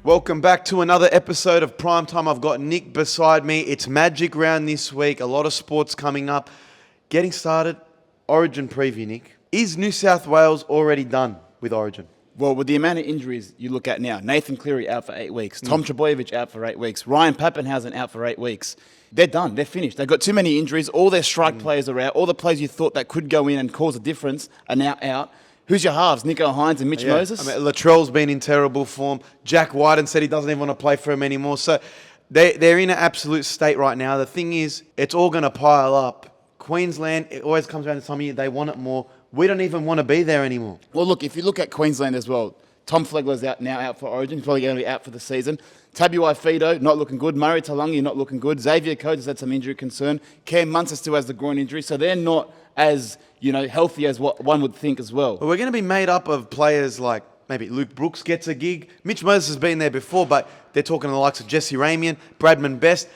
Welcome back to another episode of Primetime. I've got Nick beside me. It's Magic Round this week. A lot of sports coming up. Getting started, Origin preview, Nick. Is New South Wales already done with Origin? Well, with the amount of injuries you look at now, Nathan Cleary out for 8 weeks, Tom Trbojevic out for 8 weeks, Ryan Pappenhausen out for 8 weeks. They're done. They're finished. They've got too many injuries. All their strike players are out. All the players you thought that could go in and cause a difference are now out. Who's your halves? Nico Hines and Mitch Moses? I mean, Latrell's been in terrible form. Jack Wyden said he doesn't even want to play for him anymore. So they're in an absolute state right now. The thing is, it's all going to pile up. Queensland, it always comes around to time of year, they want it more. We don't even want to be there anymore. Well, look, if you look at Queensland as well, Tom Flegler's out for Origin. He's probably going to be out for the season. Tabuai Fido, not looking good. Murray Talangi, not looking good. Xavier Coates has had some injury concern. Cam Munster still has the groin injury. So they're not as, healthy as what one would think as well. But we're going to be made up of players like maybe Luke Brooks gets a gig. Mitch Moses has been there before, but they're talking to the likes of Jesse Ramian, Bradman Best.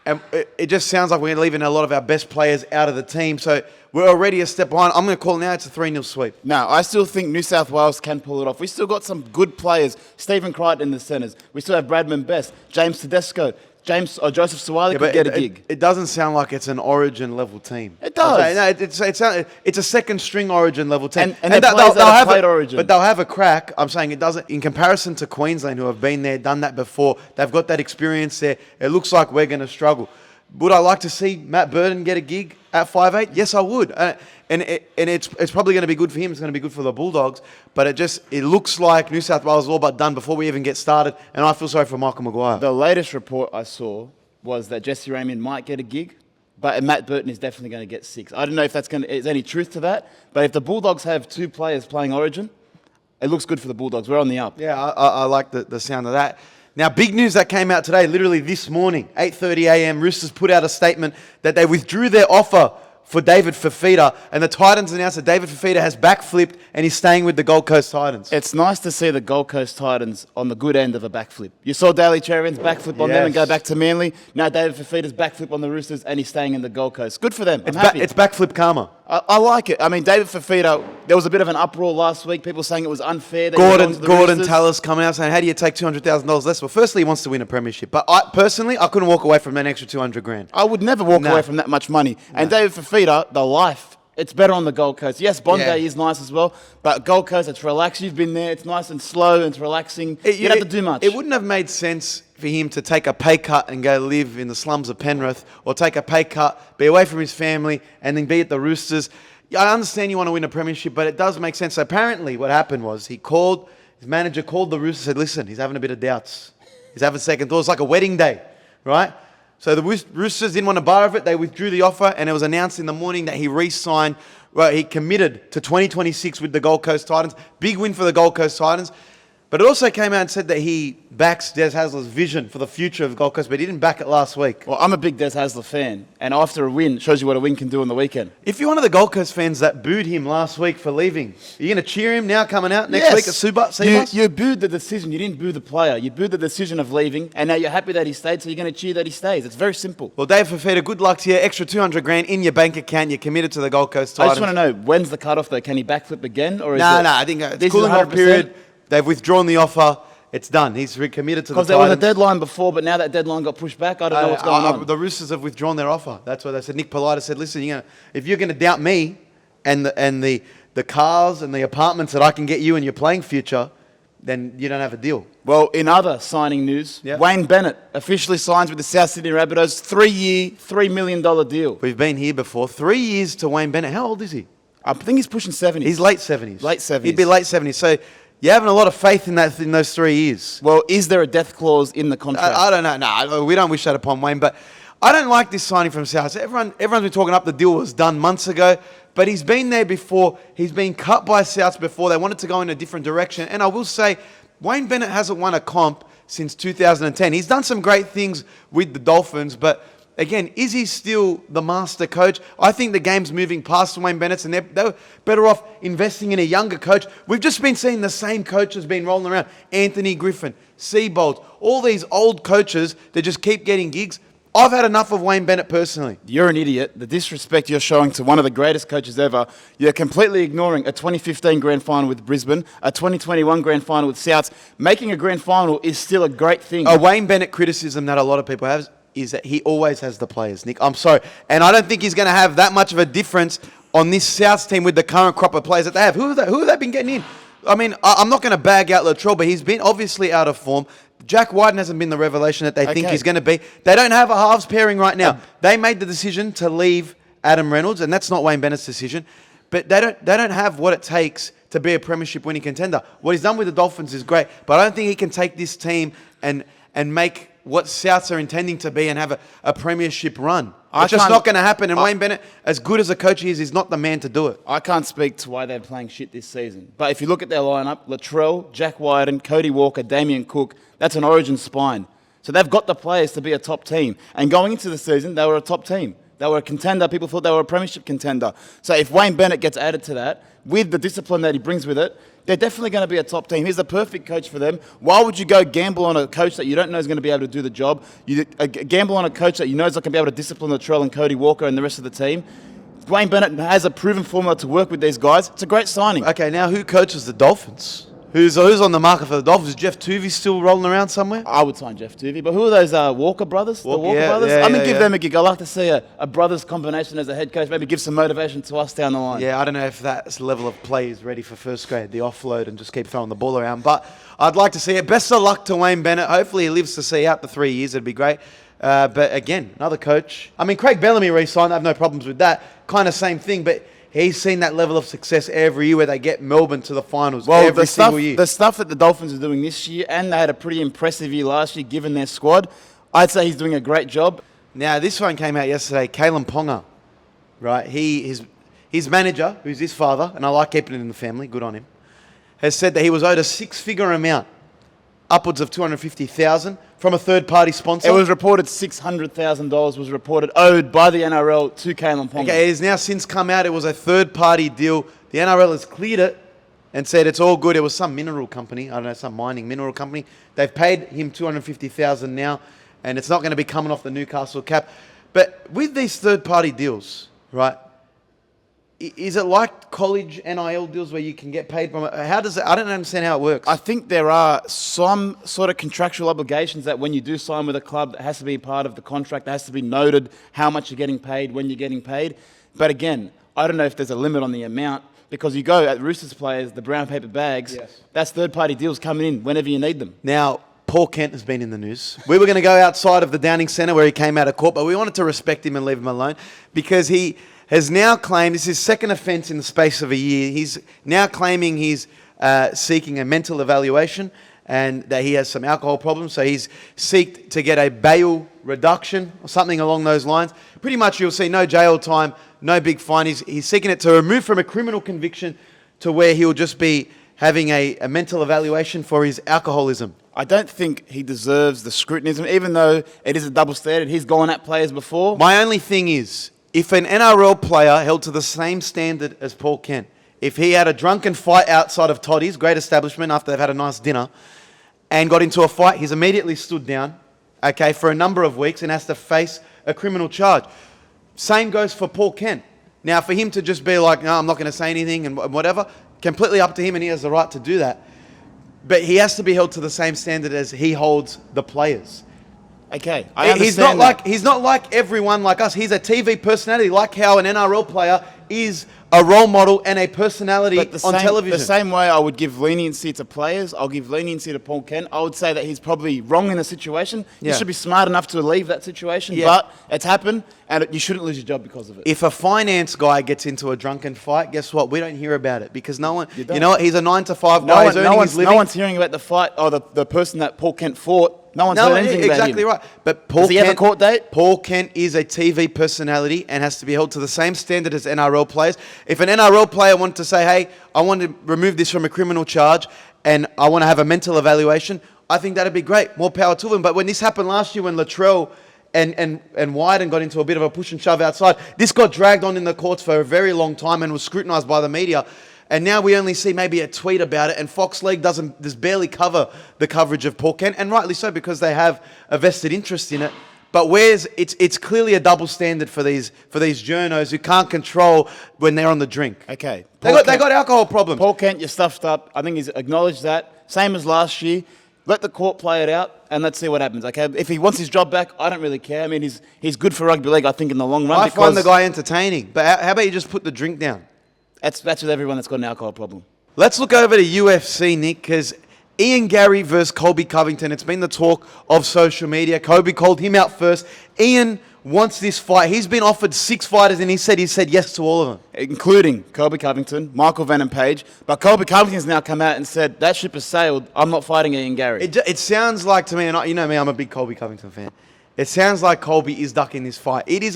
And it just sounds like we're leaving a lot of our best players out of the team. So we're already a step behind. I'm going to call it now. It's a 3-0 sweep. No, I still think New South Wales can pull it off. We still got some good players. Stephen Crichton in the centres. We still have Bradman Best, James Tedesco, Joseph Suwali could get a gig. It doesn't sound like it's an Origin level team. It does. It's a second string Origin level team. And they'll have played Origin. But they'll have a crack. I'm saying it doesn't. In comparison to Queensland, who have been there, done that before, they've got that experience there. It looks like we're going to struggle. Would I like to see Matt Burton get a gig at 5'8"? Yes, I would. And it's probably going to be good for him. It's going to be good for the Bulldogs. But it looks like New South Wales is all but done before we even get started. And I feel sorry for Michael Maguire. The latest report I saw was that Jesse Ramian might get a gig, but Matt Burton is definitely going to get 6. I don't know if there's any truth to that. But if the Bulldogs have 2 players playing Origin, it looks good for the Bulldogs. We're on the up. Yeah, I like the sound of that. Now, big news that came out today, literally this morning, 8:30 a.m. Roosters put out a statement that they withdrew their offer for David Fifta, and the Titans announced that David Fifta has backflipped and he's staying with the Gold Coast Titans. It's nice to see the Gold Coast Titans on the good end of a backflip. You saw Daly Cherry's backflip on them and go back to Manly. Now David Fifita's backflip on the Roosters and he's staying in the Gold Coast. Good for them. I'm happy. It's backflip karma. I like it. I mean, David Fifita, there was a bit of an uproar last week. People saying it was unfair. Gordon Tallis coming out saying, how do you take $200,000 less? Well, firstly, he wants to win a premiership. But I couldn't walk away from an extra $200,000. I would never walk away from that much money. And David Fifita, the life, it's better on the Gold Coast. Yes, Bondi is nice as well, but Gold Coast, it's relaxed. You've been there. It's nice and slow and it's relaxing. You don't have to do much. It wouldn't have made sense for him to take a pay cut and go live in the slums of Penrith, or take a pay cut, be away from his family, and then be at the Roosters. I understand you want to win a premiership, but it does make sense. So apparently what happened was his manager called the Roosters and said, listen, he's having a bit of doubts. He's having second thoughts. It's like a wedding day, right? So the Roosters didn't want a bar of it. They withdrew the offer, and it was announced in the morning that he re-signed. Well, he committed to 2026 with the Gold Coast Titans. Big win for the Gold Coast Titans. But it also came out and said that he backs Des Hasler's vision for the future of Gold Coast, but he didn't back it last week. Well, I'm a big Des Hasler fan, and after a win, shows you what a win can do on the weekend. If you're one of the Gold Coast fans that booed him last week for leaving, are you going to cheer him now coming out next week at Seabus? You booed the decision. You didn't boo the player. You booed the decision of leaving, and now you're happy that he stayed, so you're going to cheer that he stays. It's very simple. Well, Dave Fifita, good luck to you. Extra $200,000 in your bank account. You're committed to the Gold Coast Titans. I just want to know, when's the cutoff, though? Can he backflip again? Or I think it's cooling off period. They've withdrawn the offer. It's done. He's recommitted to the Titans. Because there was a deadline before, but now that deadline got pushed back. I don't know what's going on. The Roosters have withdrawn their offer. That's what they said. Nick Polita said, listen, if you're going to doubt me and the cars and the apartments that I can get you in your playing future, then you don't have a deal. Well, in other signing news, Wayne Bennett officially signs with the South Sydney Rabbitohs, 3-year, $3 million deal. We've been here before. 3 years to Wayne Bennett. How old is he? I think he's pushing 70s. He's late 70s. Late 70s. He'd be late 70s. So you're having a lot of faith in those 3 years. Well, is there a death clause in the contract? I don't know. No, we don't wish that upon Wayne, but I don't like this signing from South. Everyone's been talking up the deal was done months ago, but he's been there before. He's been cut by Souths before. They wanted to go in a different direction. And I will say, Wayne Bennett hasn't won a comp since 2010. He's done some great things with the Dolphins, but again, is he still the master coach? I think the game's moving past Wayne Bennett, and they're better off investing in a younger coach. We've just been seeing the same coaches been rolling around. Anthony Griffin, Seabold, all these old coaches that just keep getting gigs. I've had enough of Wayne Bennett personally. You're an idiot. The disrespect you're showing to one of the greatest coaches ever. You're completely ignoring a 2015 grand final with Brisbane, a 2021 grand final with Souths. Making a grand final is still a great thing. A Wayne Bennett criticism that a lot of people have is that he always has the players, Nick. I'm sorry. And I don't think he's going to have that much of a difference on this Souths team with the current crop of players that they have. Who have they been getting in? I mean, I'm not going to bag out Latrell, but he's been obviously out of form. Jack Wyden hasn't been the revelation that they think he's going to be. They don't have a halves pairing right now. They made the decision to leave Adam Reynolds, and that's not Wayne Bennett's decision. But they don't have what it takes to be a premiership winning contender. What he's done with the Dolphins is great, but I don't think he can take this team and make what Souths are intending to be and have a premiership run. It's just not going to happen. And Wayne Bennett, as good as a coach he is not the man to do it. I can't speak to why they're playing shit this season. But if you look at their lineup, Latrell, Jack Wyden, Cody Walker, Damien Cook, that's an origin spine. So they've got the players to be a top team. And going into the season, they were a top team. They were a contender. People thought they were a premiership contender. So if Wayne Bennett gets added to that, with the discipline that he brings with it, they're definitely going to be a top team. He's the perfect coach for them. Why would you go gamble on a coach that you don't know is going to be able to do the job? You gamble on a coach that you know is not going to be able to discipline Latrell and Cody Walker and the rest of the team. Wayne Bennett has a proven formula to work with these guys. It's a great signing. Okay, now who coaches the Dolphins? Who's on the market for the Dolphins? Is Jeff Tuvey still rolling around somewhere? I would sign Jeff Tuvey. But who are those Walker brothers? The Walker brothers? Yeah, I'm going to give them a gig. I like to see a brothers combination as a head coach. Maybe give some motivation to us down the line. Yeah, I don't know if that level of play is ready for first grade, the offload and just keep throwing the ball around. But I'd like to see it. Best of luck to Wayne Bennett. Hopefully he lives to see out the 3 years. It'd be great. But again, another coach. I mean, Craig Bellamy re-signed. I have no problems with that. Kind of same thing, but he's seen that level of success every year where they get Melbourne to the finals every single year. The stuff that the Dolphins are doing this year, and they had a pretty impressive year last year given their squad, I'd say he's doing a great job. Now, this one came out yesterday. Kalen Ponga, right? His manager, who's his father, and I like keeping it in the family, good on him, has said that he was owed a six-figure amount, upwards of $250,000 from a third-party sponsor. It was reported $600,000 was reported owed by the NRL to Kalen Ponga. Okay, it has now since come out. It was a third-party deal. The NRL has cleared it and said it's all good. It was some mineral company. I don't know, some mining mineral company. They've paid him $250,000 now, and it's not going to be coming off the Newcastle cap. But with these third-party deals, right, is it like college NIL deals where you can get paid from it? How does it? I don't understand how it works. I think there are some sort of contractual obligations that when you do sign with a club, that has to be part of the contract. That has to be noted how much you're getting paid, when you're getting paid. But again, I don't know if there's a limit on the amount because you go at Roosters players, the brown paper bags, yes. That's third-party deals coming in whenever you need them. Now, Paul Kent has been in the news. We were going to go outside of the Downing Centre where he came out of court, but we wanted to respect him and leave him alone because he has now claimed, this is his second offence in the space of a year, he's now claiming he's seeking a mental evaluation and that he has some alcohol problems, so he's seeked to get a bail reduction or something along those lines. Pretty much you'll see no jail time, no big fine. He's seeking it to remove from a criminal conviction to where he'll just be having a mental evaluation for his alcoholism. I don't think he deserves the scrutiny, even though it is a double standard. He's gone at players before. My only thing is, if an NRL player held to the same standard as Paul Kent, if he had a drunken fight outside of Toddy's, great establishment, after they've had a nice dinner, and got into a fight, he's immediately stood down, okay, for a number of weeks and has to face a criminal charge. Same goes for Paul Kent. Now, for him to just be like, no, I'm not going to say anything and whatever, completely up to him and he has the right to do that. But he has to be held to the same standard as he holds the players. Okay, I understand he's not like everyone like us. He's a TV personality, like how an NRL player is a role model and a personality on television. The same way I would give leniency to players, I'll give leniency to Paul Kent. I would say that he's probably wrong in a situation. Yeah. He should be smart enough to leave that situation, but it's happened and you shouldn't lose your job because of it. If a finance guy gets into a drunken fight, guess what? We don't hear about it because no one, you know what? He's a 9-to-5 guy. No one's hearing about the fight or the person that Paul Kent fought. No one's heard anything about him. Exactly right. But Does he have a court date? Paul Kent is a TV personality and has to be held to the same standard as NRL players. If an NRL player wanted to say, hey, I want to remove this from a criminal charge and I want to have a mental evaluation, I think that'd be great. More power to them. But when this happened last year when Latrell and Wyden got into a bit of a push and shove outside, this got dragged on in the courts for a very long time and was scrutinised by the media. And now we only see maybe a tweet about it, and Fox League does barely cover the coverage of Paul Kent, and rightly so because they have a vested interest in it. But it's clearly a double standard for these journos who can't control when they're on the drink. Okay. They got alcohol problems. Paul Kent, you're stuffed up. I think he's acknowledged that. Same as last year. Let the court play it out, and let's see what happens. Okay, if he wants his job back, I don't really care. I mean, he's good for rugby league, I think, in the long run. I find the guy entertaining. But how about you just put the drink down? That's with everyone that's got an alcohol problem. Let's look over to UFC, Nick, because Ian Gary versus Colby Covington. It's been the talk of social media. Colby called him out first. Ian wants this fight. He's been offered 6 fighters, and he said yes to all of them. Including Colby Covington, Michael Venom Page. But Colby Covington's now come out and said, that ship has sailed. I'm not fighting Ian Gary. It sounds like to me, and you know me, I'm a big Colby Covington fan. It sounds like Colby is ducking this fight. It's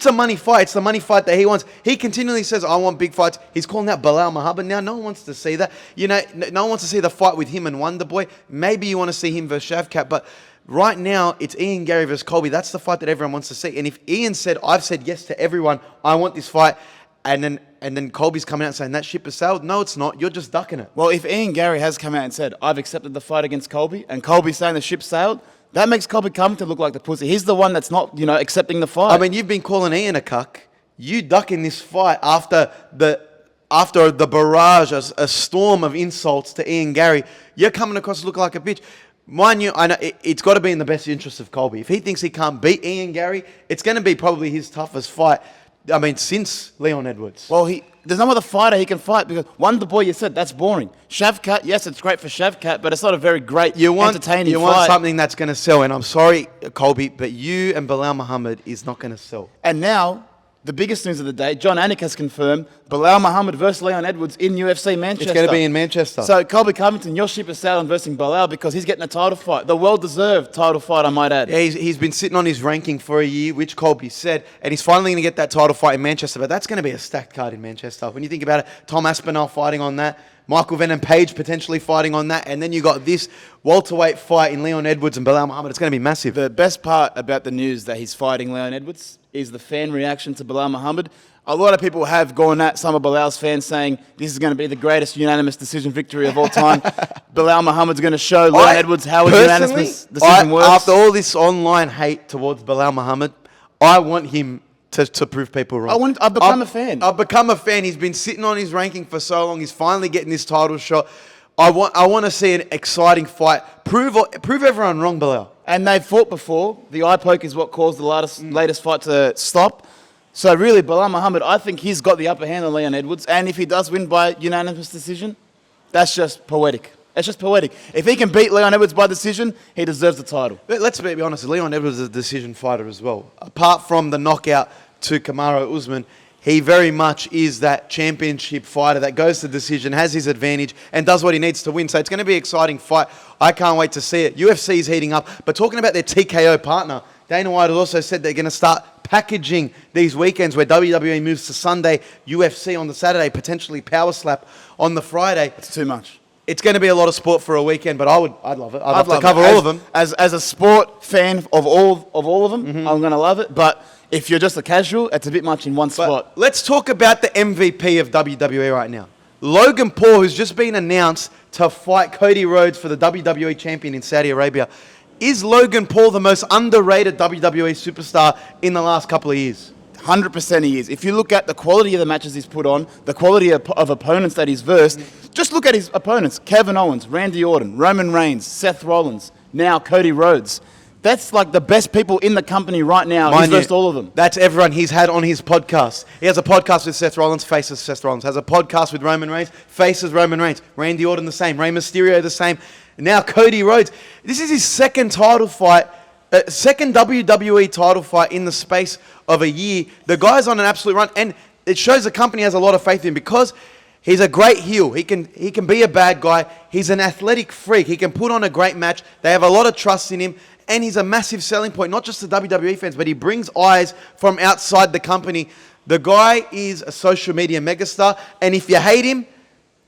a money fight. It's the money fight that he wants. He continually says, I want big fights. He's calling out Bilal Muhammad now. No one wants to see that. You know, no one wants to see the fight with him and Wonder Boy. Maybe you want to see him versus Shavkat, but right now, it's Ian Gary versus Colby. That's the fight that everyone wants to see. And if Ian said, I've said yes to everyone, I want this fight, and then Colby's coming out saying that ship has sailed, no, it's not. You're just ducking it. Well, if Ian Gary has come out and said, I've accepted the fight against Colby, and Colby's saying the ship sailed, that makes Colby Covington look like the pussy. He's the one that's not, accepting the fight. I mean, you've been calling Ian a cuck. You ducking this fight after the barrage, a storm of insults to Ian Gary. You're coming across looking like a bitch. Mind you, I know it's got to be in the best interest of Colby. If he thinks he can't beat Ian Gary, it's going to be probably his toughest fight. I mean, since Leon Edwards. Well, there's no other fighter he can fight because Wonder Boy, you said, that's boring. Shavkat, yes, it's great for Shavkat, but it's not a very great, entertaining fight. You want something that's going to sell, and I'm sorry, Colby, but you and Bilal Muhammad is not going to sell. And now, the biggest news of the day, John Anik has confirmed Bilal Muhammad versus Leon Edwards in UFC Manchester. It's going to be in Manchester. So, Colby Covington, your ship is sailing versus Bilal because he's getting a title fight. The well-deserved title fight, I might add. Yeah, he's been sitting on his ranking for a year, which Colby said, and he's finally going to get that title fight in Manchester. But that's going to be a stacked card in Manchester. When you think about it, Tom Aspinall fighting on that, Michael Venom Page potentially fighting on that, and then you got this welterweight fight in Leon Edwards and Bilal Muhammad. It's going to be massive. The best part about the news that he's fighting Leon Edwards is the fan reaction to Bilal Muhammad. A lot of people have gone at some of Bilal's fans saying this is going to be the greatest unanimous decision victory of all time. Bilal Muhammad's going to show Leon Edwards how a unanimous decision works. After all this online hate towards Bilal Muhammad, I want him to prove people wrong. I've become a fan. I've become a fan. He's been sitting on his ranking for so long. He's finally getting this title shot. I want to see an exciting fight. Prove everyone wrong, Bilal. And they've fought before. The eye poke is what caused the latest fight to stop. So really, Bilal Muhammad, I think he's got the upper hand on Leon Edwards. And if he does win by unanimous decision, that's just poetic. It's just poetic. If he can beat Leon Edwards by decision, he deserves the title. But let's be honest, Leon Edwards is a decision fighter as well. Apart from the knockout to Kamaru Usman, he very much is that championship fighter that goes to decision, has his advantage, and does what he needs to win. So it's going to be an exciting fight. I can't wait to see it. UFC is heating up. But talking about their TKO partner, Dana White has also said they're going to start packaging these weekends where WWE moves to Sunday, UFC on the Saturday, potentially Power Slap on the Friday. It's too much. It's going to be a lot of sport for a weekend, but I'd love it. I'd love to cover all of them. As a sport fan of all of them, I'm going to love it. But if you're just a casual, it's a bit much in one spot. Let's talk about the MVP of WWE right now. Logan Paul, who's just been announced to fight Cody Rhodes for the WWE champion in Saudi Arabia. Is Logan Paul the most underrated WWE superstar in the last couple of years? 100% he is. If you look at the quality of the matches he's put on, the quality of opponents that he's versed, just look at his opponents. Kevin Owens, Randy Orton, Roman Reigns, Seth Rollins, now Cody Rhodes. That's like the best people in the company right now. He's versed all of them. That's everyone he's had on his podcast. He has a podcast with Seth Rollins, faces Seth Rollins. Has a podcast with Roman Reigns, faces Roman Reigns. Randy Orton the same. Rey Mysterio the same. Now Cody Rhodes. This is his second title fight. Second WWE title fight in the space of a year. The guy's on an absolute run, and it shows the company has a lot of faith in him because he's a great heel. He can be a bad guy. He's an athletic freak. He can put on a great match. They have a lot of trust in him, and he's a massive selling point, not just to WWE fans, but he brings eyes from outside the company. The guy is a social media megastar, and if you hate him,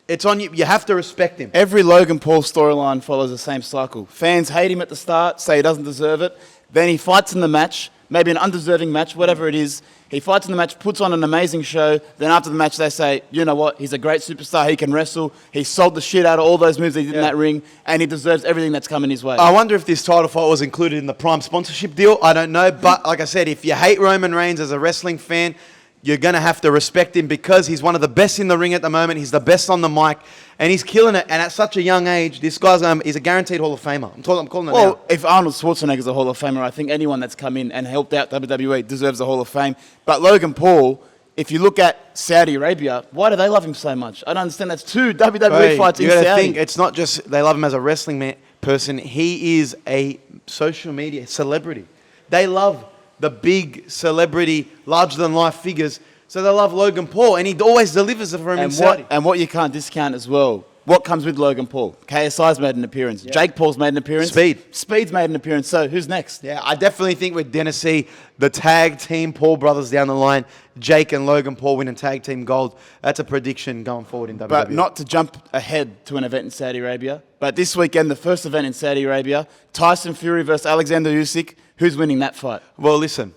it's on you. You have to respect him. Every Logan Paul storyline follows the same cycle. Fans hate him at the start, say he doesn't deserve it. Then he fights in the match. maybe an undeserving match, whatever it is. He fights in the match, puts on an amazing show. Then after the match, they say, you know what? He's a great superstar. He can wrestle. He sold the shit out of all those moves he did in that ring, and he deserves everything that's coming his way. I wonder if this title fight was included in the Prime sponsorship deal. I don't know. But like I said, if you hate Roman Reigns as a wrestling fan, you're going to have to respect him because he's one of the best in the ring at the moment. He's the best on the mic, and he's killing it. And at such a young age, this guy's he's a guaranteed Hall of Famer. I'm calling it now. Well, if Arnold Schwarzenegger's a Hall of Famer, I think anyone that's come in and helped out WWE deserves a Hall of Fame. But Logan Paul, if you look at Saudi Arabia, why do they love him so much? I don't understand. That's 2 WWE fights in Saudi. Think it's not just they love him as a wrestling person. He is a social media celebrity. They love the big celebrity, larger-than-life figures. So they love Logan Paul, and he always delivers for him in Saudi. And what you can't discount as well, what comes with Logan Paul? KSI's made an appearance. Yeah. Jake Paul's made an appearance. Speed's made an appearance. So who's next? Yeah, I definitely think we're going to see the tag team Paul brothers down the line. Jake and Logan Paul winning tag team gold. That's a prediction going forward in WWE. But not to jump ahead to an event in Saudi Arabia. But this weekend, the first event in Saudi Arabia, Tyson Fury versus Alexander Usyk. Who's winning that fight? Well, listen,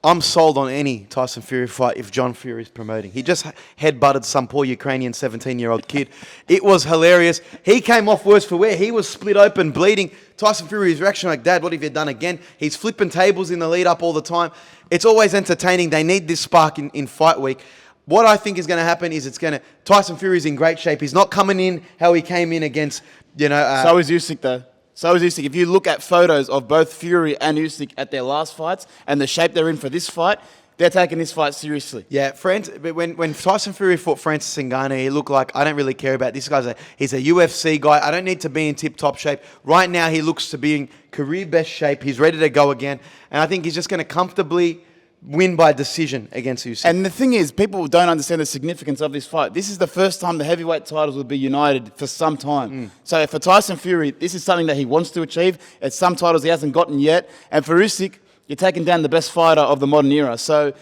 I'm sold on any Tyson Fury fight if John Fury's promoting. He just headbutted some poor Ukrainian 17-year-old kid. It was hilarious. He came off worse for wear. He was split open, bleeding. Tyson Fury's reaction like, Dad, what have you done again? He's flipping tables in the lead up all the time. It's always entertaining. They need this spark in fight week. What I think is going to happen is Tyson Fury's in great shape. He's not coming in how he came in against, So is Usyk, though. So is Usyk. If you look at photos of both Fury and Usyk at their last fights and the shape they're in for this fight, they're taking this fight seriously. Yeah, when Tyson Fury fought Francis Ngannou, he looked like, I don't really care about this guy's he's a UFC guy. I don't need to be in tip-top shape. Right now, he looks to be in career best shape. He's ready to go again. And I think he's just going to comfortably win by decision against Usyk. And the thing is, people don't understand the significance of this fight. This is the first time the heavyweight titles will be united for some time. So for Tyson Fury, this is something that he wants to achieve. It's some titles he hasn't gotten yet. And for Usyk, you're taking down the best fighter of the modern era. So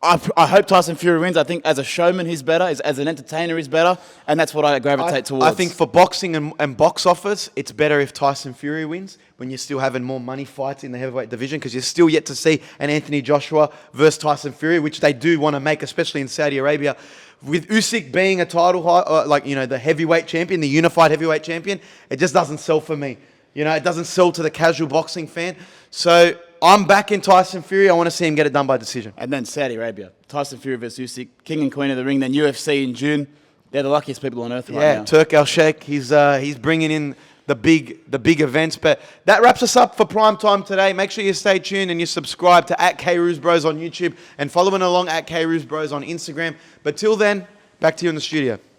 I hope Tyson Fury wins. I think as a showman, he's better. As an entertainer, he's better. And that's what I gravitate towards. I think for boxing and box offers, it's better if Tyson Fury wins when you're still having more money fights in the heavyweight division because you're still yet to see an Anthony Joshua versus Tyson Fury, which they do want to make, especially in Saudi Arabia. With Usyk being a title, the heavyweight champion, the unified heavyweight champion, it just doesn't sell for me. It doesn't sell to the casual boxing fan. So I'm back in Tyson Fury. I want to see him get it done by decision. And then Saudi Arabia, Tyson Fury versus Usyk, king and queen of the ring. Then UFC in June. They're the luckiest people on earth right now. Yeah, Turk Al Sheikh. He's bringing in the big events. But that wraps us up for Prime Time today. Make sure you stay tuned and you subscribe to @Kairouz Bros on YouTube and following along @Kairouz Bros on Instagram. But till then, back to you in the studio.